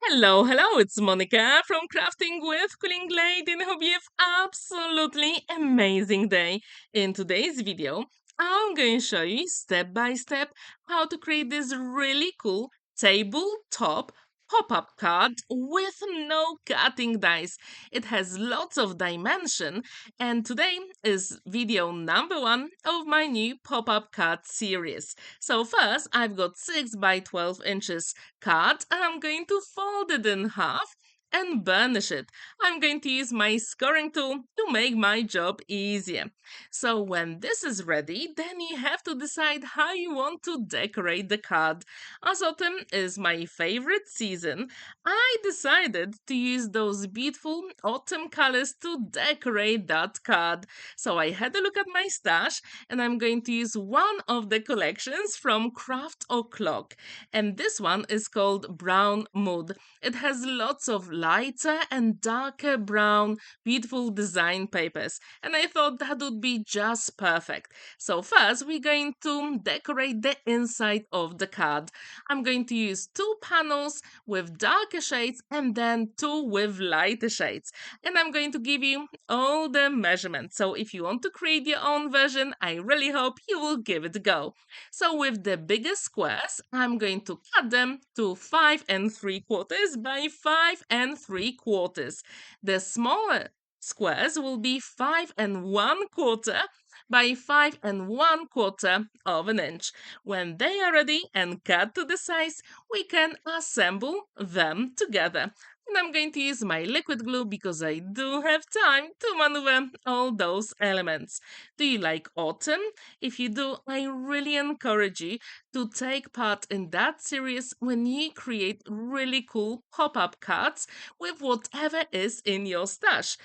Hello, it's Monica from Crafting with Quilling, and I hope you have absolutely amazing day. In today's video, I'm going to show you step by step how to create this really cool tabletop pop-up card with no cutting dies. It has lots of dimension, and today is video number 1 of my new pop-up card series. So first, I've got 6 by 12 inches card and I'm going to fold it in half and burnish it. I'm going to use my scoring tool to make my job easier. So when this is ready, then you have to decide how you want to decorate the card. As autumn is my favorite season, I decided to use those beautiful autumn colors to decorate that card. So I had a look at my stash and I'm going to use one of the collections from Craft O'Clock. And this one is called Brown Mood. It has lots of lighter and darker brown, beautiful design papers. And I thought that would be just perfect. So first, we're going to decorate the inside of the card. I'm going to use 2 panels with darker shades and then 2 with lighter shades. And I'm going to give you all the measurements. So if you want to create your own version, I really hope you will give it a go. So with the bigger squares, I'm going to cut them to 5 3/4 by 5 3/4. The smaller squares will be 5 1/4 by 5 1/4 of an inch. When they are ready and cut to the size, we can assemble them together. And I'm going to use my liquid glue because I do have time to maneuver all those elements. Do you like autumn? If you do, I really encourage you to take part in that series when you create really cool pop-up cards with whatever is in your stash.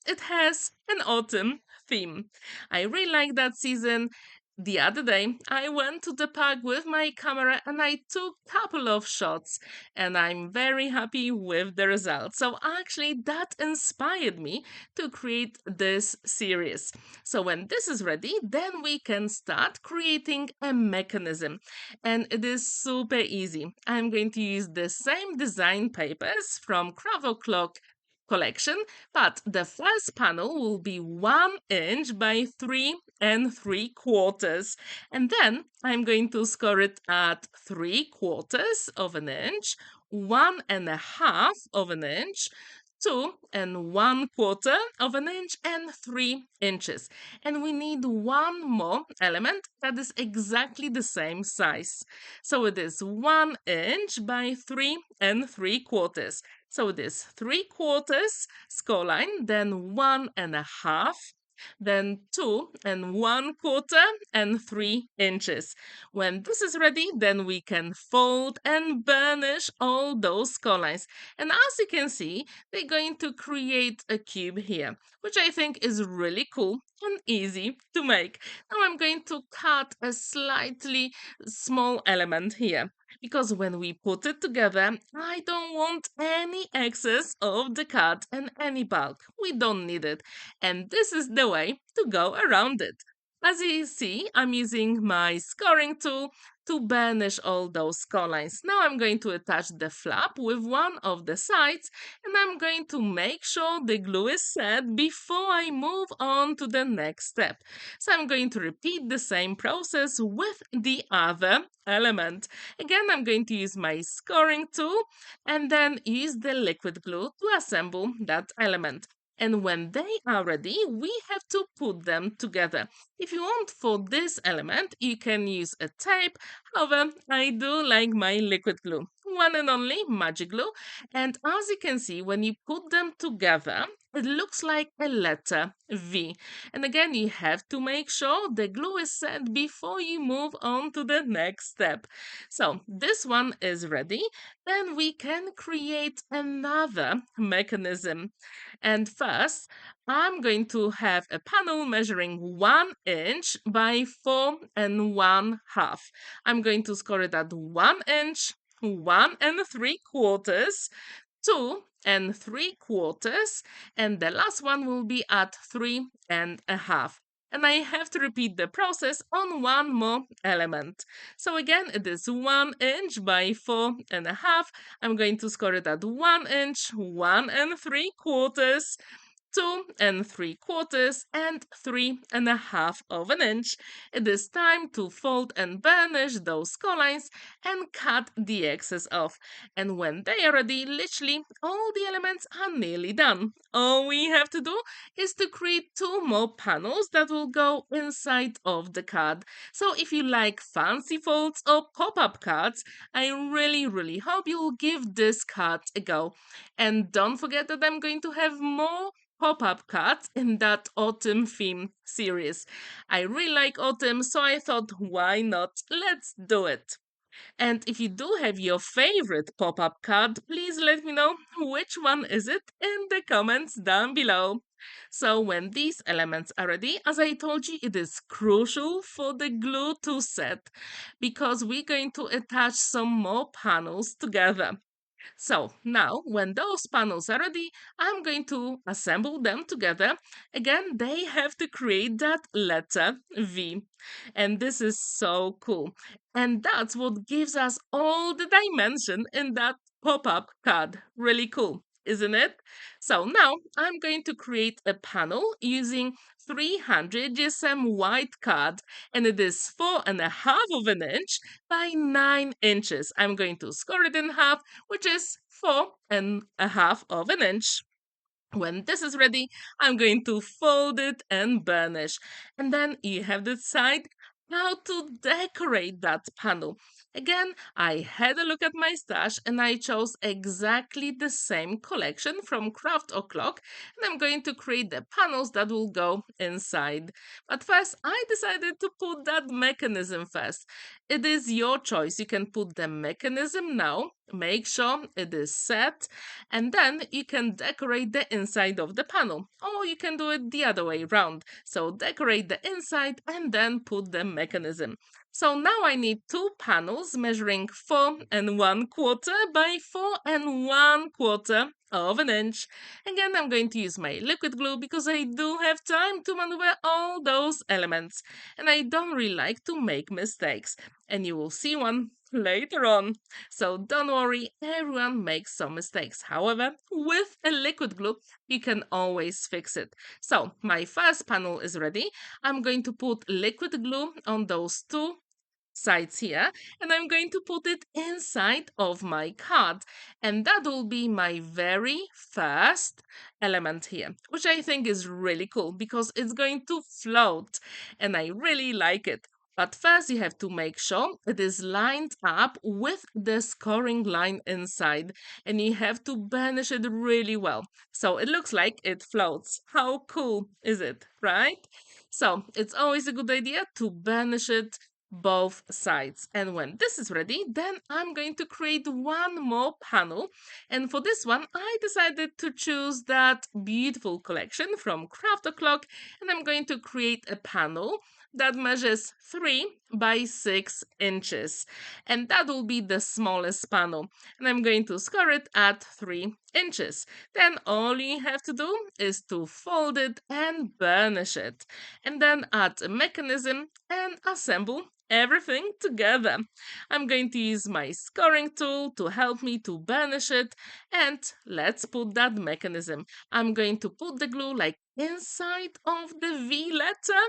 It has an autumn theme. I really like that season. The other day, I went to the park with my camera and I took a couple of shots, and I'm very happy with the result. So, actually, that inspired me to create this series. So, when this is ready, then we can start creating a mechanism, and it is super easy. I'm going to use the same design papers from Craft Clock collection, but the first panel will be 1 inch by 3 3/4. And then I'm going to score it at 3/4 of an inch, 1.5 of an inch, 2 1/4 of an inch, and 3 inches. And we need one more element that is exactly the same size. So it is 1 inch by 3 3/4. So it is 3/4 score line, then 1.5, then 2 1/4, and 3 inches. When this is ready, then we can fold and burnish all those score lines. And as you can see, they're going to create a cube here, which I think is really cool and easy to make. Now I'm going to cut a slightly small element here, because when we put it together, I don't want any excess of the card and any bulk. We don't need it. And this is the way to go around it. As you see, I'm using my scoring tool to burnish all those score lines. Now I'm going to attach the flap with one of the sides, and I'm going to make sure the glue is set before I move on to the next step. So I'm going to repeat the same process with the other element. Again, I'm going to use my scoring tool and then use the liquid glue to assemble that element. And when they are ready, we have to put them together. If you want for this element, you can use a tape. However, I do like my liquid glue, one and only magic glue. And as you can see, when you put them together, it looks like a letter V. And again, you have to make sure the glue is set before you move on to the next step. So this one is ready. Then we can create another mechanism. And first, I'm going to have a panel measuring 1 inch by 4 1/2. I'm going to score it at 1 inch, 1 3/4, 2 3/4, and the last one will be at 3.5. and I have to repeat the process on one more element. So again, it is 1 inch by 4.5. I'm going to score it at 1 inch, 1 3/4, 2 3/4, and 3.5 of an inch. It is time to fold and burnish those lines and cut the excess off. And when they are ready, literally all the elements are nearly done. All we have to do is to create 2 more panels that will go inside of the card. So if you like fancy folds or pop-up cards, I really hope you'll give this card a go. And don't forget that I'm going to have more pop-up cards in that autumn theme series. I really like autumn, so I thought, why not? Let's do it. And if you do have your favorite pop-up card, please let me know which one is it in the comments down below. So when these elements are ready, as I told you, it is crucial for the glue to set because we're going to attach some more panels together. So now, when those panels are ready, I'm going to assemble them together. Again, they have to create that letter V. And this is so cool. And that's what gives us all the dimension in that pop-up card. Really cool, isn't it? So now I'm going to create a panel using 300 GSM white card, and it is 4.5 of an inch by 9 inches. I'm going to score it in half, which is 4.5 of an inch. When this is ready, I'm going to fold it and burnish. And then you have to decide how to decorate that panel. Again, I had a look at my stash and I chose exactly the same collection from Craft O'Clock, and I'm going to create the panels that will go inside. But first, I decided to put that mechanism first. It is your choice. You can put the mechanism now, make sure it is set, and then you can decorate the inside of the panel. Or you can do it the other way around. So decorate the inside and then put the mechanism. So now I need 2 panels measuring 4.25 by 4.25 of an inch. Again, I'm going to use my liquid glue because I do have time to maneuver all those elements. And I don't really like to make mistakes. And you will see one later on. So don't worry, everyone makes some mistakes. However, with a liquid glue, you can always fix it. So my first panel is ready. I'm going to put liquid glue on those 2 sides here, and I'm going to put it inside of my card, and that will be my very first element here, which I think is really cool because it's going to float and I really like it. But first you have to make sure it is lined up with the scoring line inside, and you have to burnish it really well so it looks like it floats. How cool is it, right? So it's always a good idea to burnish it both sides. And when this is ready, then I'm going to create one more panel. And for this one, I decided to choose that beautiful collection from Craft O'Clock, and I'm going to create a panel that measures 3 by 6 inches. And that will be the smallest panel. And I'm going to score it at 3 inches. Then all you have to do is to fold it and burnish it. And then add a mechanism and assemble everything together. I'm going to use my scoring tool to help me to burnish it, and let's put that mechanism. I'm going to put the glue like inside of the V letter,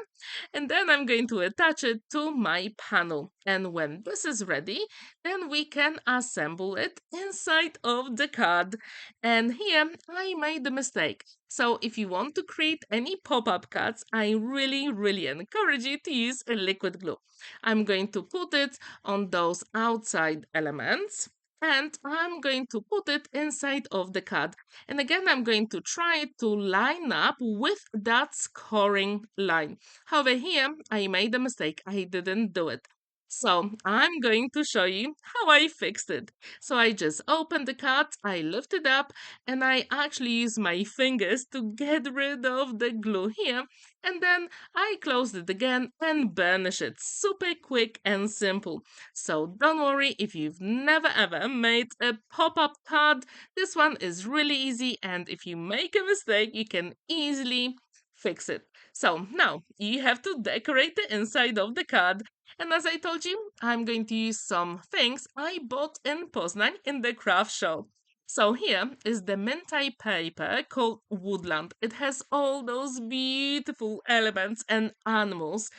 and then I'm going to attach it to my panel. And when this is ready, then we can assemble it inside of the card. And here I made a mistake. So if you want to create any pop-up cards, I really encourage you to use a liquid glue. I'm going to put it on those outside elements, and I'm going to put it inside of the card. And again, I'm going to try to line up with that scoring line. However, here I made a mistake. I didn't do it. So I'm going to show you how I fixed it. So I just opened the card, I lift it up, and I actually use my fingers to get rid of the glue here. And then I closed it again and burnish it. Super quick and simple. So don't worry if you've never ever made a pop-up card. This one is really easy, and if you make a mistake, you can easily fix it. So now you have to decorate the inside of the card. And as I told you, I'm going to use some things I bought in Poznan in the craft shop. So here is the Mintay paper called Woodland. It has all those beautiful elements and animals.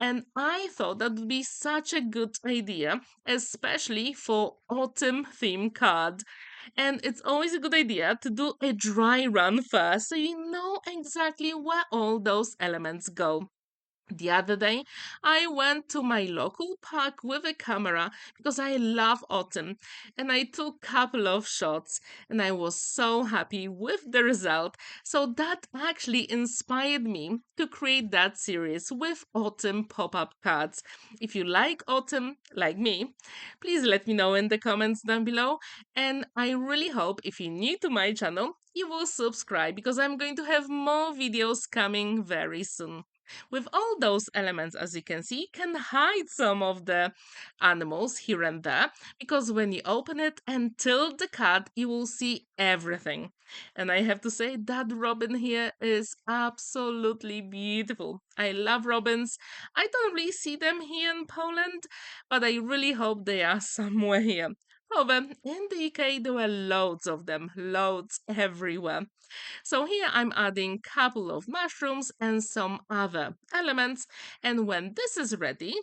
And I thought that would be such a good idea, especially for autumn theme card. And it's always a good idea to do a dry run first so you know exactly where all those elements go. The other day, I went to my local park with a camera because I love autumn and I took a couple of shots and I was so happy with the result. So that actually inspired me to create that series with autumn pop-up cards. If you like autumn, like me, please let me know in the comments down below. And I really hope if you're new to my channel, you will subscribe because I'm going to have more videos coming very soon. With all those elements, as you can see, you can hide some of the animals here and there because when you open it and tilt the card, you will see everything. And I have to say that robin here is absolutely beautiful. I love robins. I don't really see them here in Poland, but I really hope they are somewhere here. However, in the UK, there were loads of them, loads everywhere. So here I'm adding couple of mushrooms and some other elements. And when this is ready,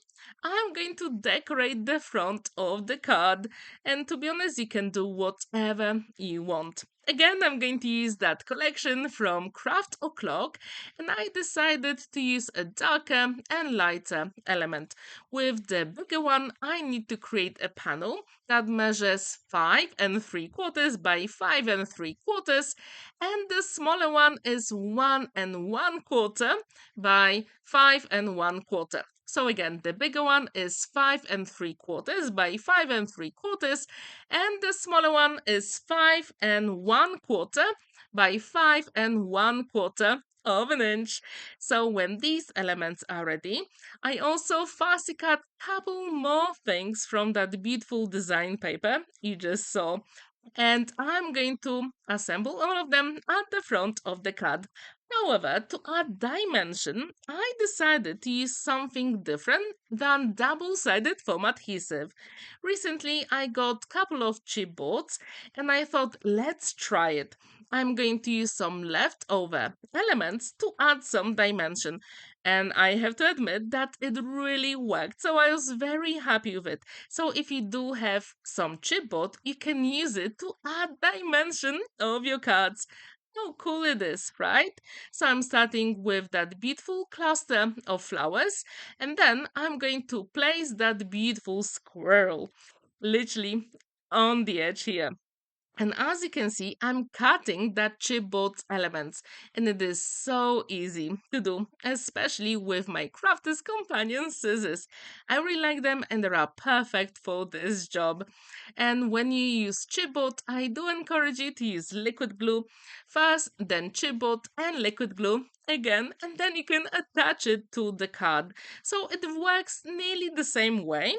I'm going to decorate the front of the card. And to be honest, you can do whatever you want. Again, I'm going to use that collection from Craft O'Clock, and I decided to use a darker and lighter element. With the bigger one, I need to create a panel that measures 5 3/4 by 5 3/4, and the smaller one is 1 1/4 by 5 1/4. So again, the bigger one is 5 3/4 by 5 3/4, and the smaller one is 5 1/4 by 5 1/4 of an inch. So when these elements are ready, I also fussy cut couple more things from that beautiful design paper you just saw, and I'm going to assemble all of them at the front of the card. However, to add dimension, I decided to use something different than double-sided foam adhesive. Recently, I got a couple of chipboards and I thought, let's try it. I'm going to use some leftover elements to add some dimension. And I have to admit that it really worked, so I was very happy with it. So if you do have some chipboard, you can use it to add dimension of your cards. How cool it is, right? So I'm starting with that beautiful cluster of flowers, and then I'm going to place that beautiful squirrel literally on the edge here. And as you can see, I'm cutting that chipboard elements, and it is so easy to do, especially with my Crafters Companion scissors. I really like them and they are perfect for this job. And when you use chipboard, I do encourage you to use liquid glue first, then chipboard and liquid glue again, and then you can attach it to the card. So it works nearly the same way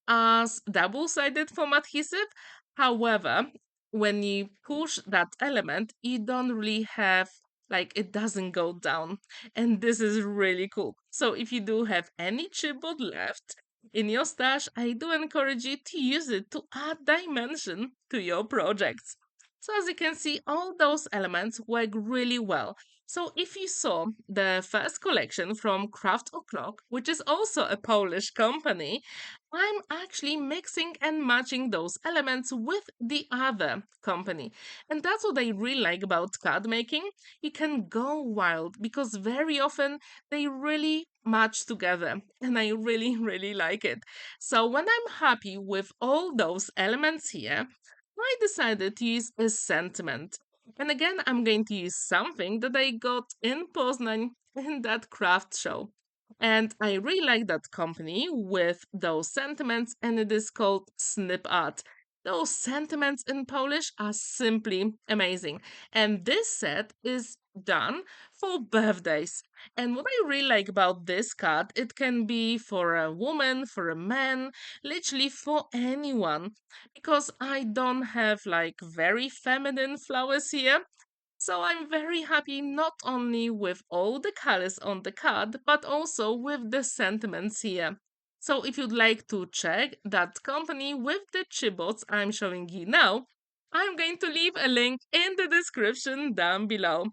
as double-sided foam adhesive. However, when you push that element, you don't really have, like, it doesn't go down. And this is really cool. So if you do have any chipboard left in your stash, I do encourage you to use it to add dimension to your projects. So as you can see, all those elements work really well. So if you saw the first collection from Craft O'Clock, which is also a Polish company, I'm actually mixing and matching those elements with the other company. And that's what I really like about card making. You can go wild because very often they really match together. And I really, really like it. So when I'm happy with all those elements here, I decided to use a sentiment. And again, I'm going to use something that I got in Poznan in that craft show. And I really like that company with those sentiments, and it is called SnipArt. Those sentiments in Polish are simply amazing. And this set is done for birthdays. And what I really like about this card, it can be for a woman, for a man, literally for anyone. Because I don't have like very feminine flowers here. So I'm very happy not only with all the colors on the card, but also with the sentiments here. So if you'd like to check that company with the chipboards I'm showing you now, I'm going to leave a link in the description down below.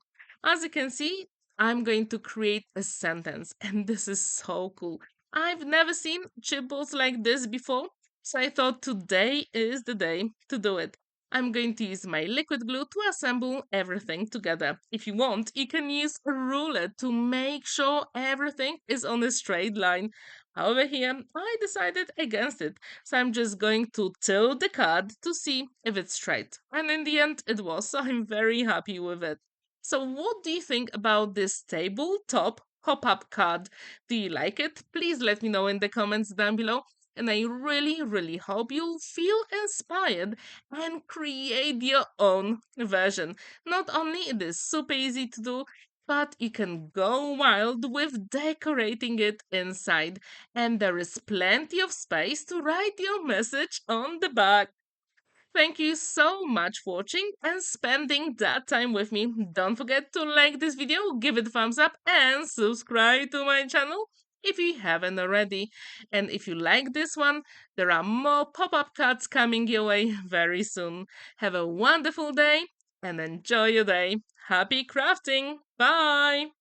As you can see, I'm going to create a sentence, and this is so cool. I've never seen chipboards like this before, so I thought today is the day to do it. I'm going to use my liquid glue to assemble everything together. If you want, you can use a ruler to make sure everything is on a straight line. However, here I decided against it, so I'm just going to tilt the card to see if it's straight. And in the end, it was, so I'm very happy with it. So, what do you think about this tabletop pop-up card? Do you like it? Please let me know in the comments down below. And I really, really hope you'll feel inspired and create your own version. Not only it is super easy to do, but you can go wild with decorating it inside. And there is plenty of space to write your message on the back. Thank you so much for watching and spending that time with me. Don't forget to like this video, give it a thumbs up, and subscribe to my channel if you haven't already. And if you like this one, there are more pop-up cards coming your way very soon. Have a wonderful day and enjoy your day. Happy crafting! Bye!